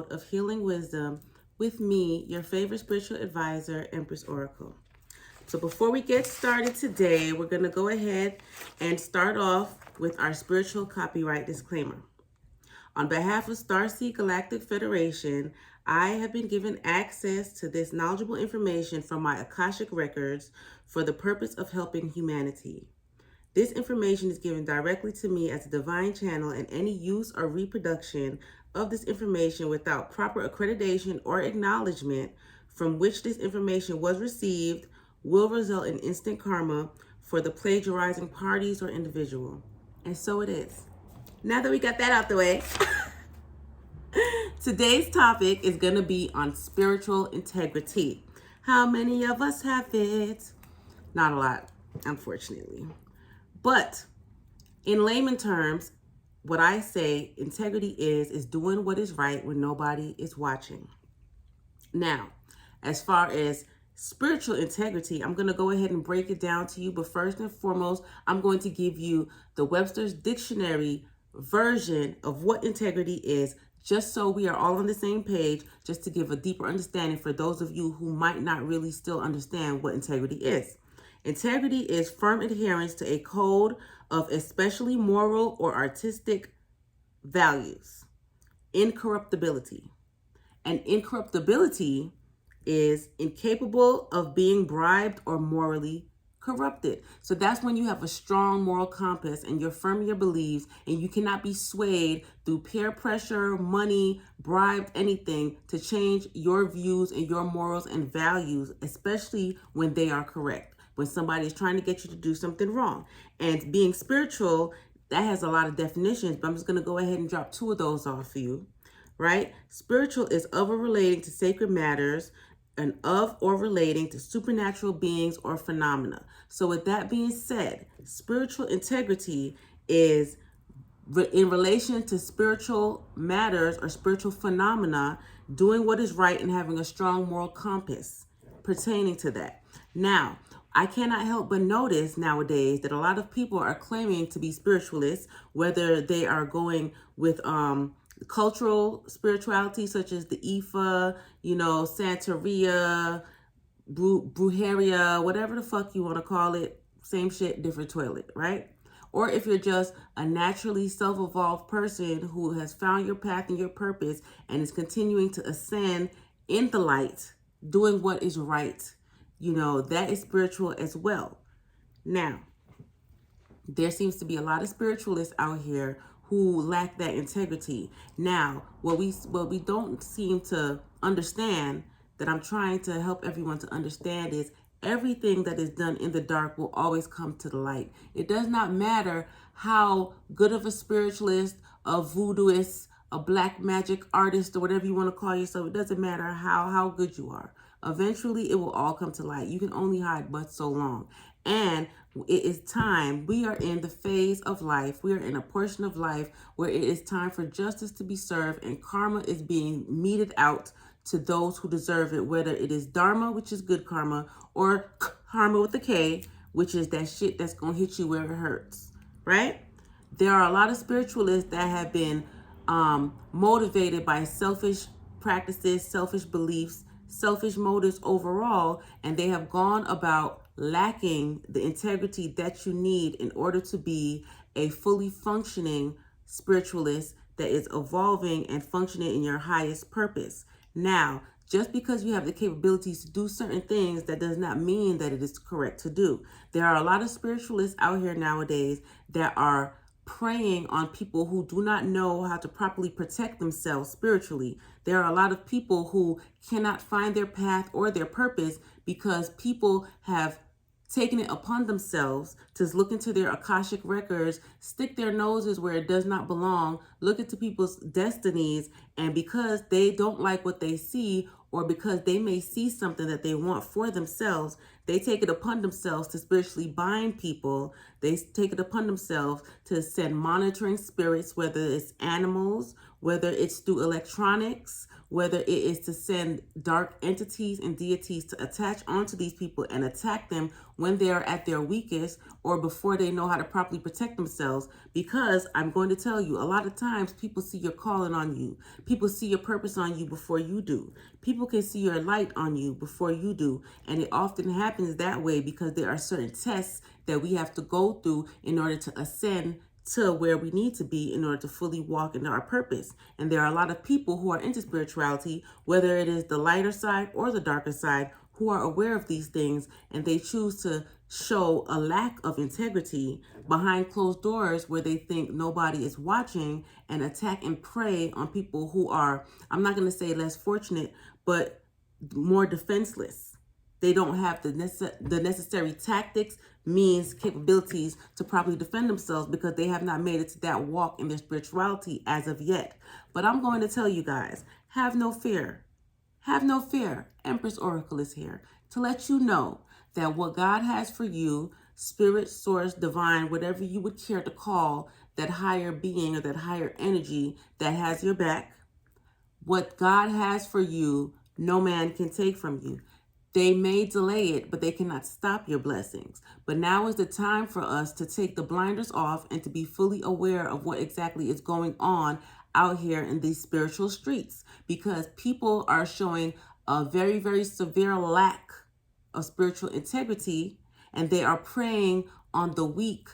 episode of Healing Wisdom with me, your favorite spiritual advisor, Empress Oracle. So before we get started today, we're going to go ahead and start off with our spiritual copyright disclaimer. On behalf of Starseed Galactic Federation, I have been given access to this knowledgeable information from my Akashic records for the purpose of helping humanity. This information is given directly to me as a divine channel, and any use or reproduction of this information without proper accreditation or acknowledgement from which this information was received will result in instant karma for the plagiarizing parties or individual. And so it is. Now that we got that out the way, today's topic is going to be on spiritual integrity. How many of us have it? Not a lot, unfortunately. But in layman terms, what I say integrity is doing what is right when nobody is watching. Now, as far as spiritual integrity, I'm going to go ahead and break it down to you. But first and foremost, I'm going to give you the Webster's Dictionary version of what integrity is, just so we are all on the same page, just to give a deeper understanding for those of you who might not really still understand what integrity is. Integrity is firm adherence to a code of especially moral or artistic values. Incorruptibility. And incorruptibility is incapable of being bribed or morally corrupted. So that's when you have a strong moral compass and you're firm in your beliefs and you cannot be swayed through peer pressure, money, bribed, anything to change your views and your morals and values, especially when they are correct. When somebody is trying to get you to do something wrong. And being spiritual, that has a lot of definitions, but I'm just going to go ahead and drop two of those off for you, right? Spiritual is of or relating to sacred matters and of or relating to supernatural beings or phenomena. So with that being said, spiritual integrity is in relation to spiritual matters or spiritual phenomena, doing what is right and having a strong moral compass pertaining to that. Now, I cannot help but notice nowadays that a lot of people are claiming to be spiritualists, whether they are going with cultural spirituality such as the Ifa, Santeria, Brujeria, whatever the fuck you want to call it, same shit, different toilet, right? Or if you're just a naturally self-evolved person who has found your path and your purpose and is continuing to ascend in the light, doing what is right, that is spiritual as well. Now, there seems to be a lot of spiritualists out here who lack that integrity. Now, what we don't seem to understand, that I'm trying to help everyone to understand, is everything that is done in the dark will always come to the light. It does not matter how good of a spiritualist, a voodooist, a black magic artist, or whatever you want to call yourself. It doesn't matter how good you are. Eventually, it will all come to light. You can only hide but so long. And it is time. We are in the phase of life. We are in a portion of life where it is time for justice to be served and karma is being meted out to those who deserve it, whether it is dharma, which is good karma, or karma with a K, which is that shit that's going to hit you where it hurts, right? There are a lot of spiritualists that have been motivated by selfish practices, selfish beliefs, selfish motives overall, and they have gone about lacking the integrity that you need in order to be a fully functioning spiritualist that is evolving and functioning in your highest purpose. Now, just because you have the capabilities to do certain things, that does not mean that it is correct to do. There are a lot of spiritualists out here nowadays that are preying on people who do not know how to properly protect themselves spiritually. There are a lot of people who cannot find their path or their purpose because people have taken it upon themselves to look into their Akashic records, stick their noses where it does not belong, look into people's destinies, and because they don't like what they see, or because they may see something that they want for themselves, they take it upon themselves to spiritually bind people. They take it upon themselves to send monitoring spirits, whether it's animals, whether it's through electronics, whether it is to send dark entities and deities to attach onto these people and attack them when they are at their weakest or before they know how to properly protect themselves. Because I'm going to tell you, a lot of times people see your calling on you. People see your purpose on you before you do. People can see your light on you before you do. And it often happens that way because there are certain tests that we have to go through in order to ascend to where we need to be in order to fully walk into our purpose. And there are a lot of people who are into spirituality, whether it is the lighter side or the darker side, who are aware of these things, and they choose to show a lack of integrity behind closed doors where they think nobody is watching, and attack and prey on people who are, I'm not going to say less fortunate, but more defenseless. They don't have the necessary tactics, means, capabilities to properly defend themselves because they have not made it to that walk in their spirituality as of yet. But I'm going to tell you guys, have no fear. Have no fear. Empress Oracle is here to let you know that what God has for you, spirit, source, divine, whatever you would care to call that higher being or that higher energy that has your back, what God has for you, no man can take from you. They may delay it, but they cannot stop your blessings. But now is the time for us to take the blinders off and to be fully aware of what exactly is going on out here in these spiritual streets, because people are showing a very, very severe lack of spiritual integrity, and they are preying on the weak.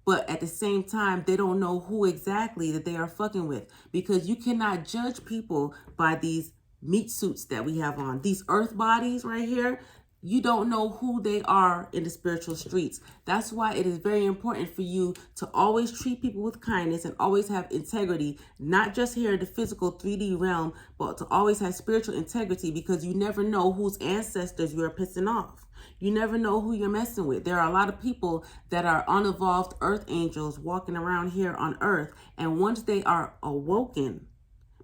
But at the same time, they don't know who exactly that they are fucking with, because you cannot judge people by these meat suits that we have on. These earth bodies right here, you don't know who they are in the spiritual streets. That's why it is very important for you to always treat people with kindness and always have integrity, not just here in the physical 3D realm, but to always have spiritual integrity, because you never know whose ancestors you're pissing off. You never know who you're messing with. There are a lot of people that are unevolved earth angels walking around here on earth. And once they are awoken,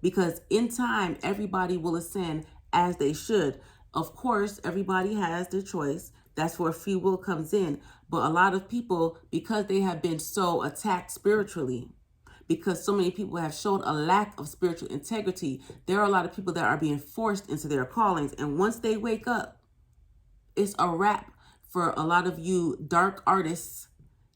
because in time, everybody will ascend as they should. Of course, everybody has their choice. That's where free will comes in. But a lot of people, because they have been so attacked spiritually, because so many people have shown a lack of spiritual integrity, there are a lot of people that are being forced into their callings. And once they wake up, it's a wrap for a lot of you dark artists,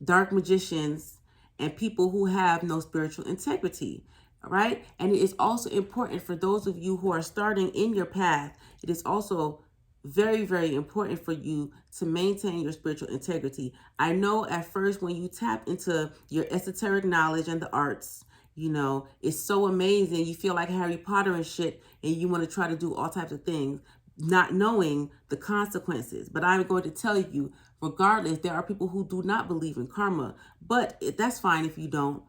dark magicians, and people who have no spiritual integrity. All right. And it is also important for those of you who are starting in your path. It is also very, very important for you to maintain your spiritual integrity. I know at first when you tap into your esoteric knowledge and the arts, you know, it's so amazing. You feel like Harry Potter and shit, and you want to try to do all types of things, not knowing the consequences. But I'm going to tell you, regardless, there are people who do not believe in karma, but that's fine if you don't.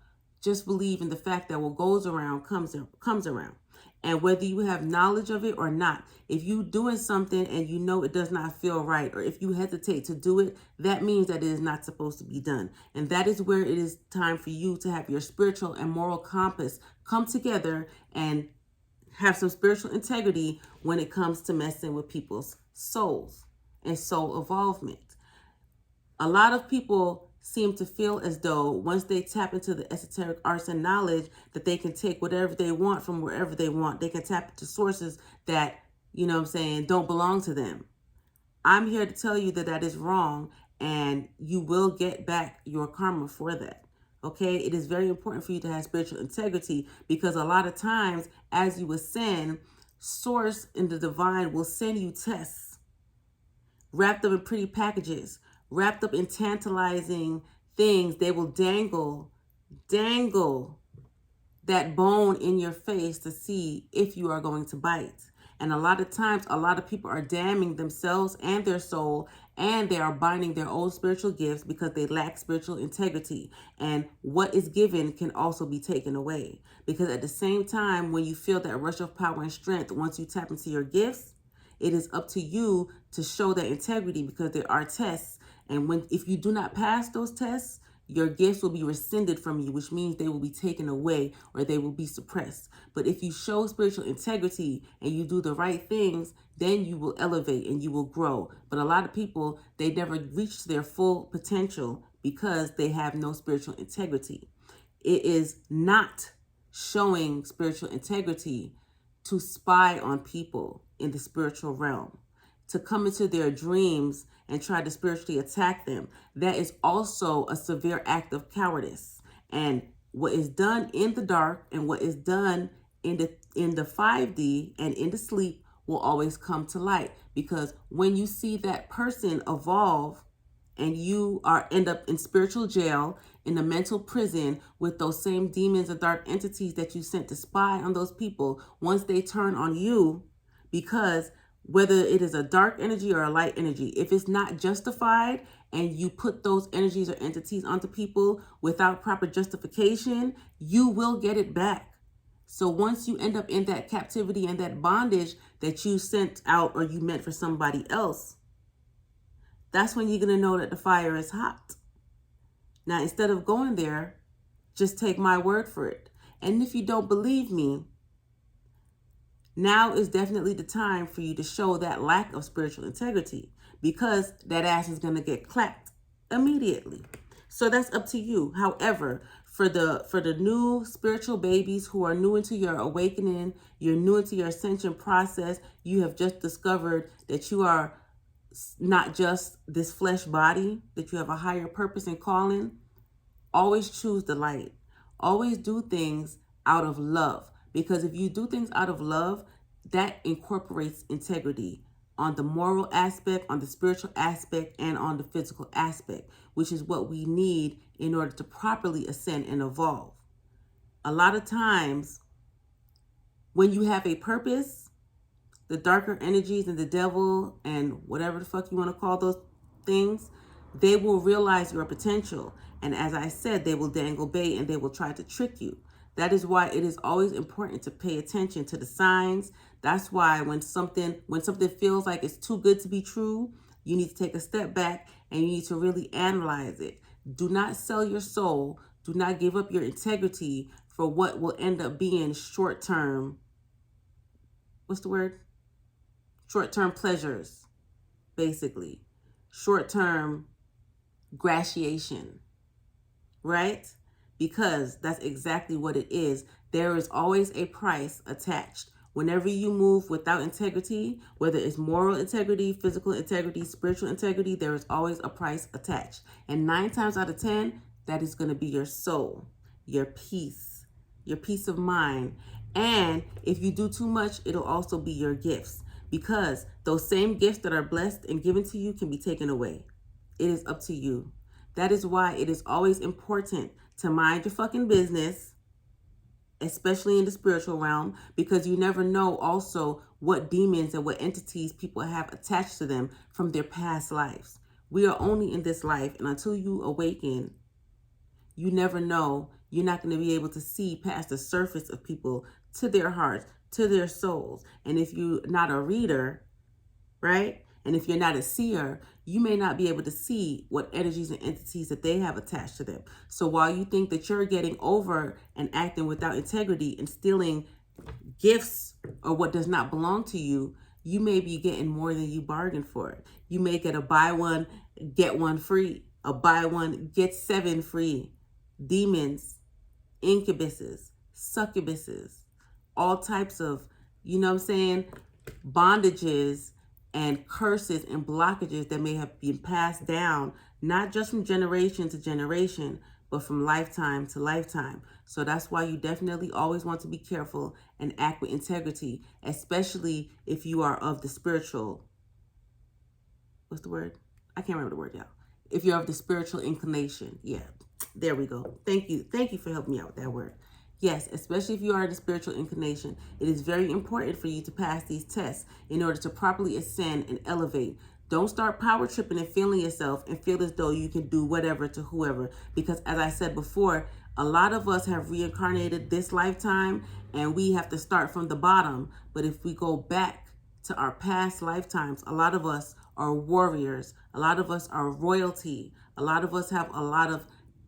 Just believe in the fact that what goes around comes around. And whether you have knowledge of it or not, if you're doing something and you know it does not feel right, or if you hesitate to do it, that means that it is not supposed to be done. And that is where it is time for you to have your spiritual and moral compass come together and have some spiritual integrity when it comes to messing with people's souls and soul involvement. A lot of people seem to feel as though once they tap into the esoteric arts and knowledge that they can take whatever they want from wherever they want. They can tap into sources that, you know what I'm saying, don't belong to them. I'm here to tell you that that is wrong, and you will get back your karma for that. Okay, it is very important for you to have spiritual integrity, because a lot of times as you ascend, source in the divine will send you tests wrapped up in pretty packages, wrapped up in tantalizing things. They will dangle that bone in your face to see if you are going to bite. And a lot of times, a lot of people are damning themselves and their soul, and they are binding their own spiritual gifts because they lack spiritual integrity. And what is given can also be taken away. Because at the same time, when you feel that rush of power and strength, once you tap into your gifts, it is up to you to show that integrity, because there are tests. And if you do not pass those tests, your gifts will be rescinded from you, which means they will be taken away or they will be suppressed. But if you show spiritual integrity and you do the right things, then you will elevate and you will grow. But a lot of people, they never reach their full potential because they have no spiritual integrity. It is not showing spiritual integrity to spy on people in the spiritual realm, to come into their dreams and try to spiritually attack them. That is also a severe act of cowardice. And what is done in the dark and what is done in the 5D and in the sleep will always come to light. Because when you see that person evolve and you end up in spiritual jail, in a mental prison with those same demons and dark entities that you sent to spy on those people, once they turn on you, because whether it is a dark energy or a light energy, if it's not justified and you put those energies or entities onto people without proper justification, you will get it back. So once you end up in that captivity and that bondage that you sent out or you meant for somebody else, that's when you're going to know that the fire is hot. Now, instead of going there, just take my word for it. And if you don't believe me, now is definitely the time for you to show that lack of spiritual integrity, because that ass is going to get clapped immediately. So that's up to you. However, for the new spiritual babies who are new into your awakening, you're new into your ascension process, you have just discovered that you are not just this flesh body, that you have a higher purpose and calling. Always choose the light. Always do things out of love. Because if you do things out of love, that incorporates integrity on the moral aspect, on the spiritual aspect, and on the physical aspect, which is what we need in order to properly ascend and evolve. A lot of times, when you have a purpose, the darker energies and the devil and whatever the fuck you want to call those things, they will realize your potential. And as I said, they will dangle bait and they will try to trick you. That is why it is always important to pay attention to the signs. That's why when something feels like it's too good to be true, you need to take a step back and you need to really analyze it. Do not sell your soul. Do not give up your integrity for what will end up being short-term, what's the word? Short-term pleasures, basically. Short-term gratiation, right? Because that's exactly what it is. There is always a price attached. Whenever you move without integrity, whether it's moral integrity, physical integrity, spiritual integrity, there is always a price attached. And 9 times out of 10, that is going to be your soul, your peace of mind. And if you do too much, it'll also be your gifts. Because those same gifts that are blessed and given to you can be taken away. It is up to you. That is why it is always important to mind your fucking business, especially in the spiritual realm, because you never know also what demons and what entities people have attached to them from their past lives. We are only in this life, and until you awaken, you never know. You're not going to be able to see past the surface of people, to their hearts, to their souls. And if you're not a reader, right? And if you're not a seer, you may not be able to see what energies and entities that they have attached to them. So while you think that you're getting over and acting without integrity and stealing gifts or what does not belong to you, you may be getting more than you bargained for. You may get a buy one, get one free, a buy one, get 7 free. Demons, incubuses, succubuses, all types of, you know what I'm saying, bondages and curses and blockages that may have been passed down, not just from generation to generation, but from lifetime to lifetime. So that's why you definitely always want to be careful and act with integrity, especially if you are of the spiritual, what's the word? I can't remember the word, y'all. If you're of the spiritual inclination. Yeah, there we go. Thank you. Thank you for helping me out with that word. Yes, especially if you are the spiritual inclination, it is very important for you to pass these tests in order to properly ascend and elevate. Don't start power tripping and feeling yourself and feel as though you can do whatever to whoever. Because as I said before, a lot of us have reincarnated this lifetime and we have to start from the bottom. But if we go back to our past lifetimes, a lot of us are warriors. A lot of us are royalty. A lot of us have a lot of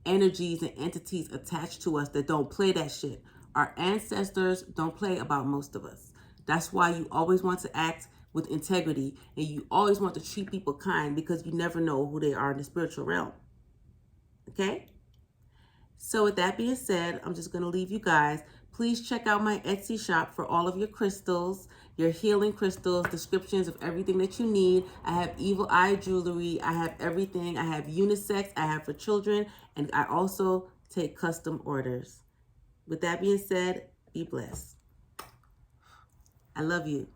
energies and entities attached to us that don't play that shit. Our ancestors don't play about most of us. That's why you always want to act with integrity and you always want to treat people kind, because you never know who they are in the spiritual realm. Okay? So with that being said, I'm just going to leave you guys. Please check out my Etsy shop for all of your crystals, your healing crystals, descriptions of everything that you need. I have evil eye jewelry. I have everything. I have unisex. I have for children. And I also take custom orders. With that being said, be blessed. I love you.